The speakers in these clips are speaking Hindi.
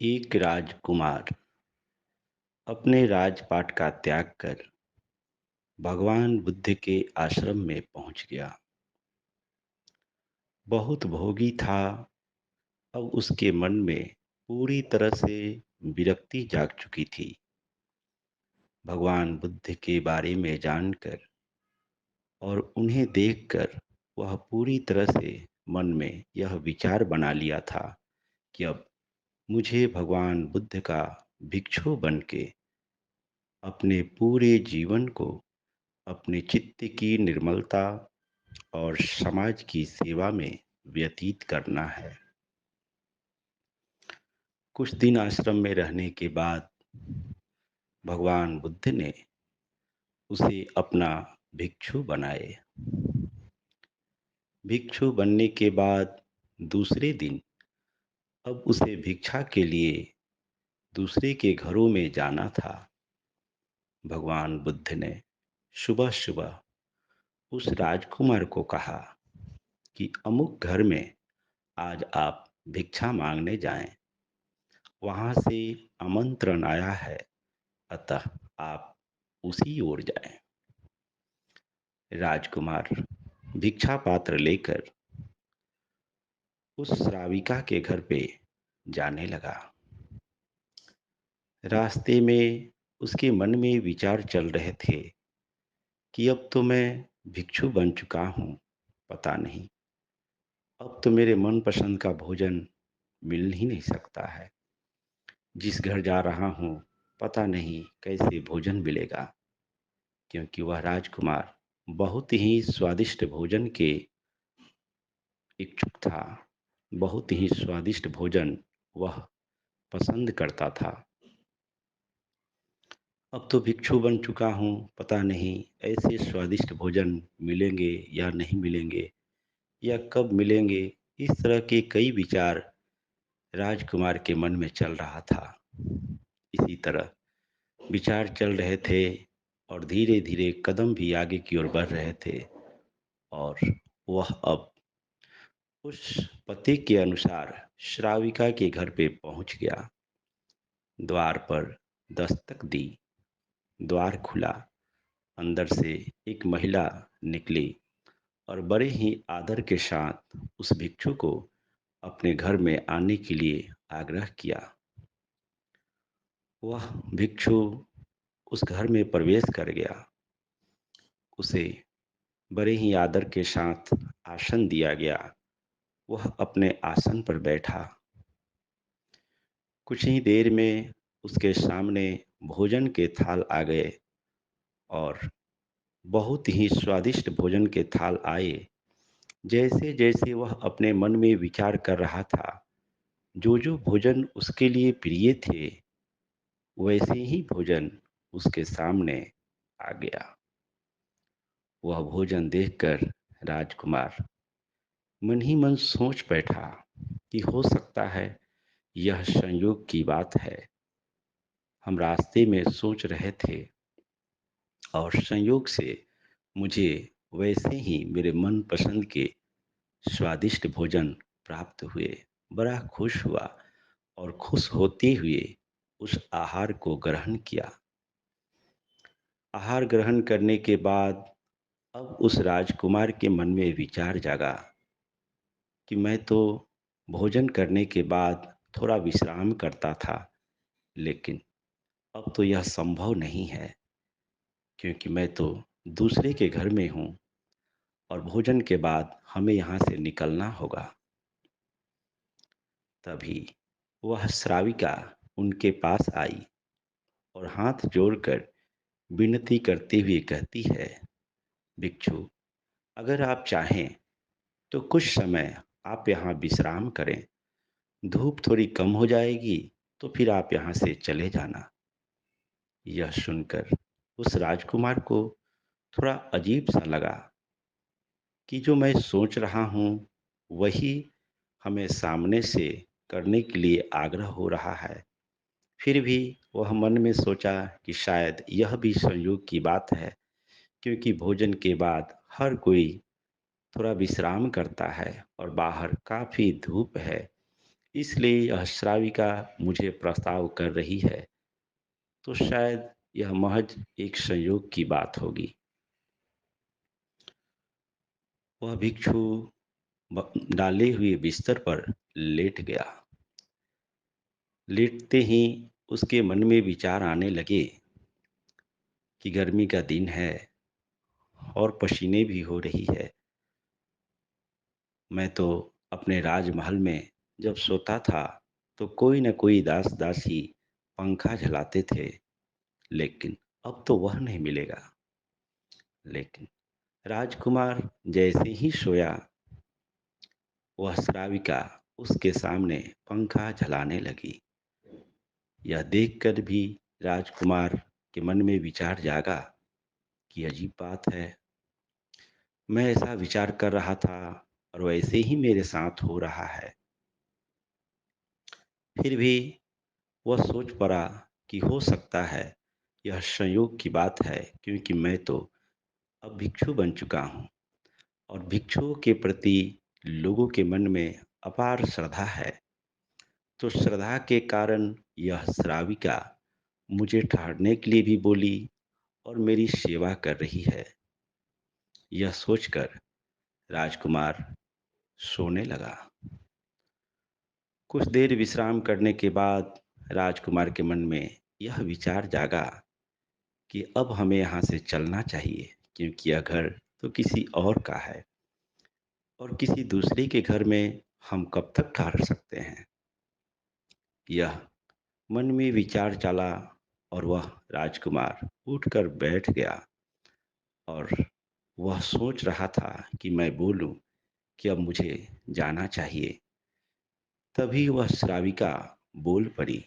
एक राजकुमार अपने राजपाट का त्याग कर भगवान बुद्ध के आश्रम में पहुंच गया। बहुत भोगी था। अब उसके मन में पूरी तरह से विरक्ति जाग चुकी थी। भगवान बुद्ध के बारे में जानकर और उन्हें देखकर वह पूरी तरह से मन में यह विचार बना लिया था कि अब मुझे भगवान बुद्ध का भिक्षु बन के अपने पूरे जीवन को अपने चित्त की निर्मलता और समाज की सेवा में व्यतीत करना है। कुछ दिन आश्रम में रहने के बाद भगवान बुद्ध ने उसे अपना भिक्षु बनाए। भिक्षु बनने के बाद दूसरे दिन अब उसे भिक्षा के लिए दूसरे के घरों में जाना था। भगवान बुद्ध ने सुबह सुबह उस राजकुमार को कहा कि अमुक घर में आज आप भिक्षा मांगने जाएं। वहां से आमंत्रण आया है, अतः आप उसी ओर जाएं। राजकुमार भिक्षा पात्र लेकर उस श्राविका के घर पे जाने लगा। रास्ते में उसके मन में विचार चल रहे थे कि अब तो मैं भिक्षु बन चुका हूँ, पता नहीं अब तो मेरे मनपसंद का भोजन मिल ही नहीं सकता है। जिस घर जा रहा हूँ पता नहीं कैसे भोजन मिलेगा, क्योंकि वह राजकुमार बहुत ही स्वादिष्ट भोजन के इच्छुक था। बहुत ही स्वादिष्ट भोजन वह पसंद करता था। अब तो भिक्षु बन चुका हूँ, पता नहीं ऐसे स्वादिष्ट भोजन मिलेंगे या नहीं मिलेंगे, या कब मिलेंगे। इस तरह के कई विचार राजकुमार के मन में चल रहा था। इसी तरह विचार चल रहे थे और धीरे धीरे कदम भी आगे की ओर बढ़ रहे थे। और वह अब उस पते के अनुसार श्राविका के घर पे पहुंच गया। द्वार पर दस्तक दी। द्वार खुला। अंदर से एक महिला निकली और बड़े ही आदर के साथ उस भिक्षु को अपने घर में आने के लिए आग्रह किया। वह भिक्षु उस घर में प्रवेश कर गया। उसे बड़े ही आदर के साथ आसन दिया गया। वह अपने आसन पर बैठा। कुछ ही देर में उसके सामने भोजन के थाल आ गए और बहुत ही स्वादिष्ट भोजन के थाल आए। जैसे जैसे वह अपने मन में विचार कर रहा था, जो जो भोजन उसके लिए प्रिय थे वैसे ही भोजन उसके सामने आ गया। वह भोजन देखकर राजकुमार मन ही मन सोच बैठा कि हो सकता है यह संयोग की बात है। हम रास्ते में सोच रहे थे और संयोग से मुझे वैसे ही मेरे मन पसंद के स्वादिष्ट भोजन प्राप्त हुए। बड़ा खुश हुआ और खुश होते हुए उस आहार को ग्रहण किया। आहार ग्रहण करने के बाद अब उस राजकुमार के मन में विचार जागा कि मैं तो भोजन करने के बाद थोड़ा विश्राम करता था, लेकिन अब तो यह संभव नहीं है, क्योंकि मैं तो दूसरे के घर में हूँ और भोजन के बाद हमें यहाँ से निकलना होगा। तभी वह श्राविका उनके पास आई और हाथ जोड़कर विनती करते हुए कहती है, भिक्षु, अगर आप चाहें तो कुछ समय आप यहाँ विश्राम करें। धूप थोड़ी कम हो जाएगी तो फिर आप यहाँ से चले जाना। यह सुनकर उस राजकुमार को थोड़ा अजीब सा लगा कि जो मैं सोच रहा हूँ वही हमें सामने से करने के लिए आग्रह हो रहा है। फिर भी वह मन में सोचा कि शायद यह भी संयोग की बात है, क्योंकि भोजन के बाद हर कोई थोड़ा विश्राम करता है और बाहर काफ़ी धूप है। इसलिए यह श्राविका मुझे प्रस्ताव कर रही है, तो शायद यह महज एक संयोग की बात होगी। वह भिक्षु डाले हुए बिस्तर पर लेट गया। लेटते ही उसके मन में विचार आने लगे कि गर्मी का दिन है और पसीने भी हो रही है। मैं तो अपने राजमहल में जब सोता था तो कोई न कोई दास दासी पंखा झलाते थे, लेकिन अब तो वह नहीं मिलेगा। लेकिन राजकुमार जैसे ही सोया, वह श्राविका उसके सामने पंखा झलाने लगी। यह देखकर भी राजकुमार के मन में विचार जागा कि अजीब बात है, मैं ऐसा विचार कर रहा था और वैसे ही मेरे साथ हो रहा है। फिर भी वह सोच पड़ा कि हो सकता है यह संयोग की बात है, क्योंकि मैं तो अब भिक्षु बन चुका हूँ और भिक्षुओं के प्रति लोगों के मन में अपार श्रद्धा है। तो श्रद्धा के कारण यह श्राविका मुझे ठहरने के लिए भी बोली और मेरी सेवा कर रही है। यह सोचकर राजकुमार सोने लगा। कुछ देर विश्राम करने के बाद राजकुमार के मन में यह विचार जागा कि अब हमें यहाँ से चलना चाहिए, क्योंकि यह घर तो किसी और का है और किसी दूसरे के घर में हम कब तक ठहर सकते हैं। यह मन में विचार चला और वह राजकुमार उठकर बैठ गया और वह सोच रहा था कि मैं बोलूं कि अब मुझे जाना चाहिए। तभी वह श्राविका बोल पड़ी,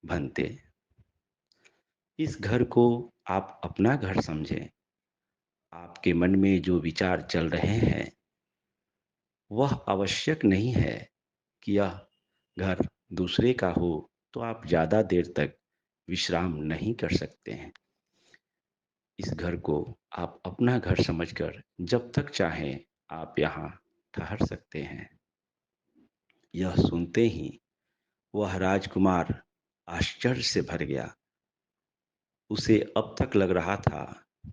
भंते, इस घर को आप अपना घर समझें। आपके मन में जो विचार चल रहे हैं, वह आवश्यक नहीं है कि यह घर दूसरे का हो, तो आप ज़्यादा देर तक विश्राम नहीं कर सकते हैं। इस घर को आप अपना घर समझकर जब तक चाहें आप यहाँ ठहर सकते हैं। यह सुनते ही वह राजकुमार आश्चर्य से भर गया। उसे अब तक लग रहा था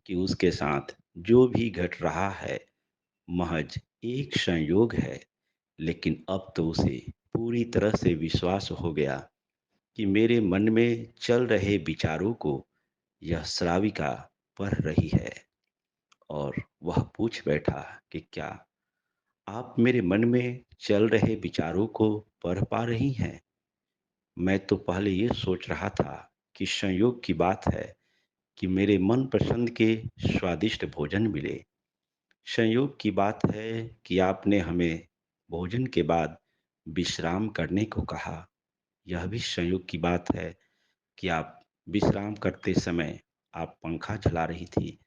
कि उसके साथ जो भी घट रहा है महज एक संयोग है, लेकिन अब तो उसे पूरी तरह से विश्वास हो गया कि मेरे मन में चल रहे विचारों को यह श्राविका पढ़ रही है। और वह पूछ बैठा कि क्या आप मेरे मन में चल रहे विचारों को पढ़ पा रही हैं? मैं तो पहले ये सोच रहा था कि संयोग की बात है कि मेरे मन पसंद के स्वादिष्ट भोजन मिले। संयोग की बात है कि आपने हमें भोजन के बाद विश्राम करने को कहा। यह भी संयोग की बात है कि आप विश्राम करते समय आप पंखा चला रही थी।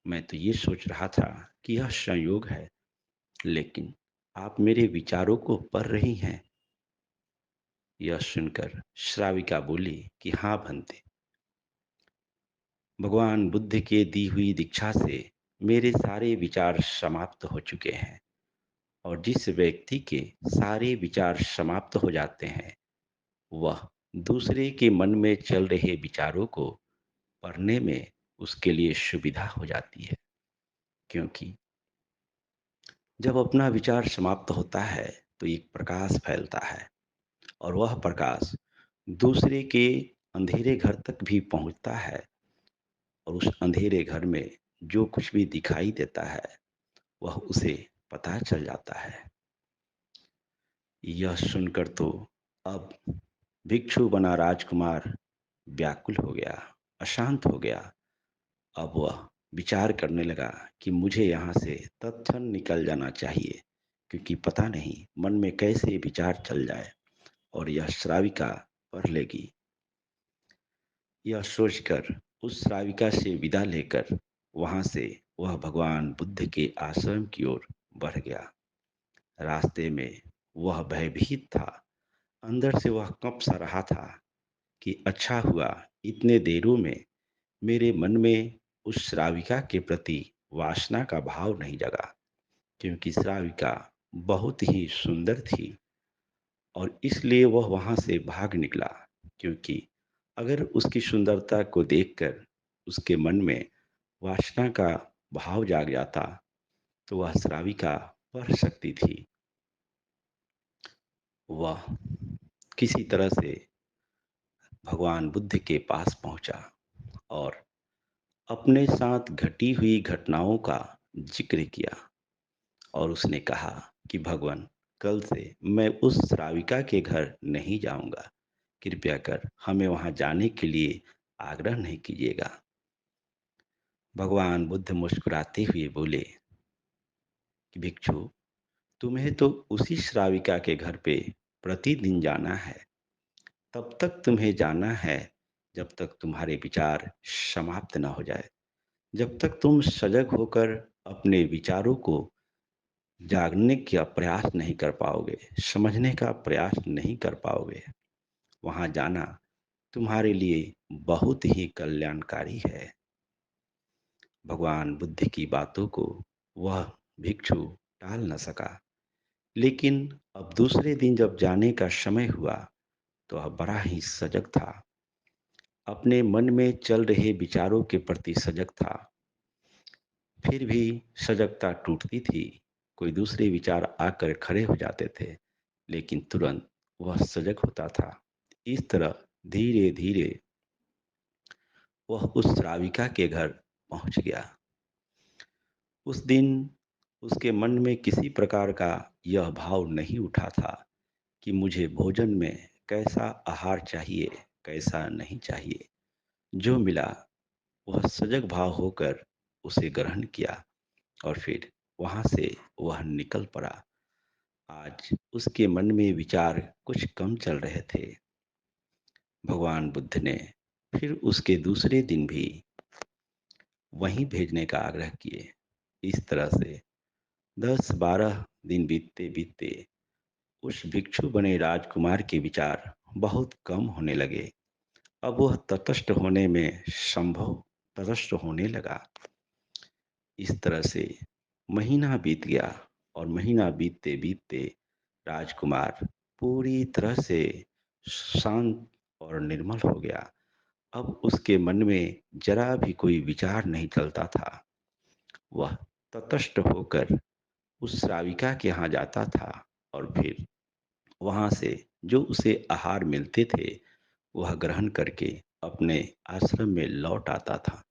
मैं तो ये सोच रहा था कि यह संयोग है, लेकिन आप मेरे विचारों को पढ़ रही हैं। यह सुनकर श्राविका बोली कि हाँ भंते, भगवान बुद्ध के दी हुई दीक्षा से मेरे सारे विचार समाप्त हो चुके हैं। और जिस व्यक्ति के सारे विचार समाप्त हो जाते हैं, वह दूसरे के मन में चल रहे विचारों को पढ़ने में उसके लिए सुविधा हो जाती है। क्योंकि जब अपना विचार समाप्त होता है तो एक प्रकाश फैलता है और वह प्रकाश दूसरे के अंधेरे घर तक भी पहुंचता है और उस अंधेरे घर में जो कुछ भी दिखाई देता है वह उसे पता चल जाता है। यह सुनकर तो अब भिक्षु बना राजकुमार व्याकुल हो गया, अशांत हो गया। अब वह विचार करने लगा कि मुझे यहाँ से तत्क्षण निकल जाना चाहिए, क्योंकि पता नहीं मन में कैसे विचार चल जाए और यह श्राविका पढ़ लेगी। यह सोचकर उस श्राविका से विदा लेकर वहां से वह भगवान बुद्ध के आश्रम की ओर बढ़ गया। रास्ते में वह भयभीत था। अंदर से वह कँप सा रहा था कि अच्छा हुआ इतने देरों में मेरे मन में उस श्राविका के प्रति वासना का भाव नहीं जगा, क्योंकि श्राविका बहुत ही सुंदर थी और इसलिए वह वहाँ से भाग निकला, क्योंकि अगर उसकी सुंदरता को देखकर उसके मन में वासना का भाव जाग जाता, तो वह श्राविका बढ़ सकती थी। वह किसी तरह से भगवान बुद्ध के पास पहुंचा और अपने साथ घटी हुई घटनाओं का जिक्र किया। और उसने कहा कि भगवान, कल से मैं उस श्राविका के घर नहीं जाऊंगा। कृपया कर हमें वहां जाने के लिए आग्रह नहीं कीजिएगा। भगवान बुद्ध मुस्कुराते हुए बोले कि भिक्षु, तुम्हें तो उसी श्राविका के घर पे प्रतिदिन जाना है। तब तक तुम्हें जाना है जब तक तुम्हारे विचार समाप्त न हो जाए, जब तक तुम सजग होकर अपने विचारों को जागने का प्रयास नहीं कर पाओगे, समझने का प्रयास नहीं कर पाओगे। वहां जाना तुम्हारे लिए बहुत ही कल्याणकारी है। भगवान बुद्ध की बातों को वह भिक्षु टाल न सका, लेकिन अब दूसरे दिन जब जाने का समय हुआ, तो वह बड़ा ही सजग था, अपने मन में चल रहे विचारों के प्रति सजग था। फिर भी सजगता टूटती थी, कोई दूसरे विचार आकर खड़े हो जाते थे, लेकिन तुरंत वह सजग होता था। इस तरह धीरे धीरे वह उस श्राविका के घर पहुंच गया। उस दिन उसके मन में किसी प्रकार का यह भाव नहीं उठा था कि मुझे भोजन में कैसा आहार चाहिए, कैसा नहीं चाहिए। जो मिला वह सजग भाव होकर उसे ग्रहण किया और फिर वहां से वह निकल पड़ा। आज उसके मन में विचार कुछ कम चल रहे थे। भगवान बुद्ध ने फिर उसके दूसरे दिन भी वहीं भेजने का आग्रह किए। इस तरह से 10-12 दिन बीतते बीतते उस भिक्षु बने राजकुमार के विचार बहुत कम होने लगे। अब वह तटस्थ होने लगा। इस तरह से महीना बीत गया और महीना बीतते बीतते राजकुमार पूरी तरह से शांत और निर्मल हो गया। अब उसके मन में जरा भी कोई विचार नहीं चलता था। वह तटस्थ होकर उस श्राविका के यहाँ जाता था और फिर वहां से जो उसे आहार मिलते थे वह ग्रहण करके अपने आश्रम में लौट आता था।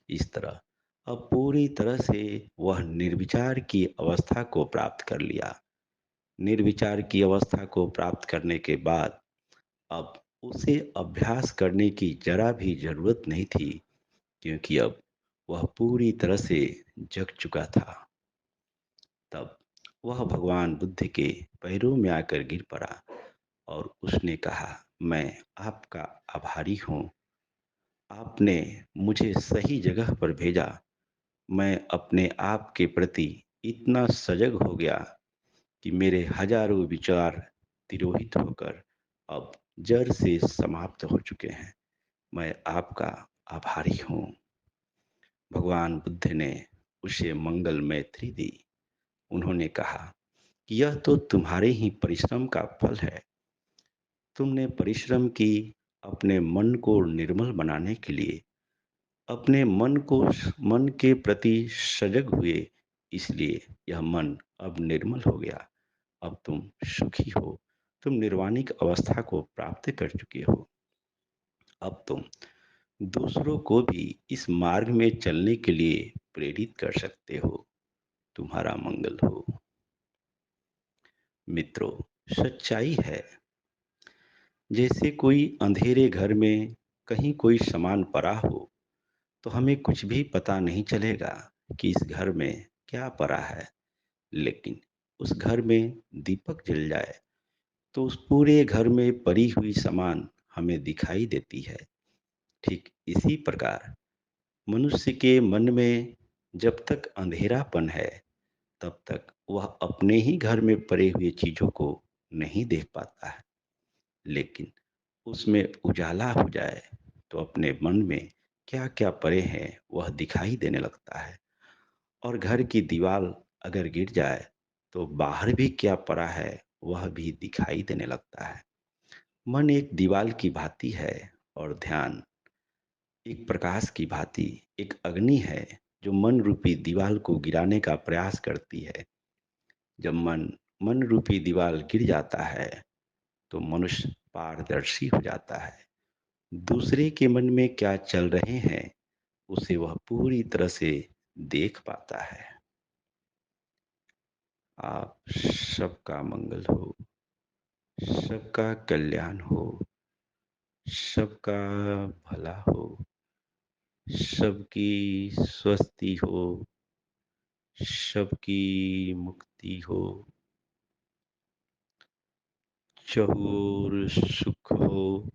इस तरह अब पूरी तरह से वह निर्विचार की अवस्था को प्राप्त कर लिया। निर्विचार की अवस्था को प्राप्त करने के बाद अब उसे अभ्यास करने की जरा भी जरूरत नहीं थी, क्योंकि अब वह पूरी तरह से जग चुका था। तब वह भगवान बुद्ध के पैरों में आकर गिर पड़ा और उसने कहा, मैं आपका आभारी हूँ। आपने मुझे सही जगह पर भेजा। मैं अपने आप के प्रति इतना सजग हो गया कि मेरे हजारों विचार तिरोहित होकर अब जड़ से समाप्त हो चुके हैं। मैं आपका आभारी हूँ। भगवान बुद्ध ने उसे मंगल मैत्री दी। उन्होंने कहा कि यह तो तुम्हारे ही परिश्रम का फल है। तुमने परिश्रम की अपने मन को निर्मल बनाने के लिए, अपने मन के प्रति सजग हुए, इसलिए यह मन अब निर्मल हो गया। अब तुम सुखी हो, तुम निर्वाणिक अवस्था को प्राप्त कर चुके हो। अब तुम दूसरों को भी इस मार्ग में चलने के लिए प्रेरित कर सकते हो। तुम्हारा मंगल हो। मित्रों, सच्चाई है, जैसे कोई अंधेरे घर में कहीं कोई सामान पड़ा हो, तो हमें कुछ भी पता नहीं चलेगा कि इस घर में क्या पड़ा है। लेकिन उस घर में दीपक जल जाए तो उस पूरे घर में पड़ी हुई सामान हमें दिखाई देती है। ठीक इसी प्रकार मनुष्य के मन में जब तक अंधेरापन है, तब तक वह अपने ही घर में पड़े हुए चीजों को नहीं देख पाता है। लेकिन उसमें उजाला हो जाए तो अपने मन में क्या क्या पड़े हैं वह दिखाई देने लगता है। और घर की दीवार अगर गिर जाए तो बाहर भी क्या पड़ा है वह भी दिखाई देने लगता है। मन एक दीवार की भांति है और ध्यान एक प्रकाश की भांति एक अग्नि है जो मन रूपी दीवार को गिराने का प्रयास करती है। जब मन रूपी दीवार गिर जाता है तो मनुष्य पारदर्शी हो जाता है। दूसरे के मन में क्या चल रहे हैं उसे वह पूरी तरह से देख पाता है। आप सबका मंगल हो, सबका कल्याण हो, सबका भला हो, सबकी स्वस्थी हो, सबकी मुक्ति हो, चहुओर सुख हो,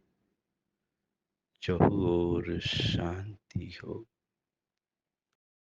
चहुओर शांति हो।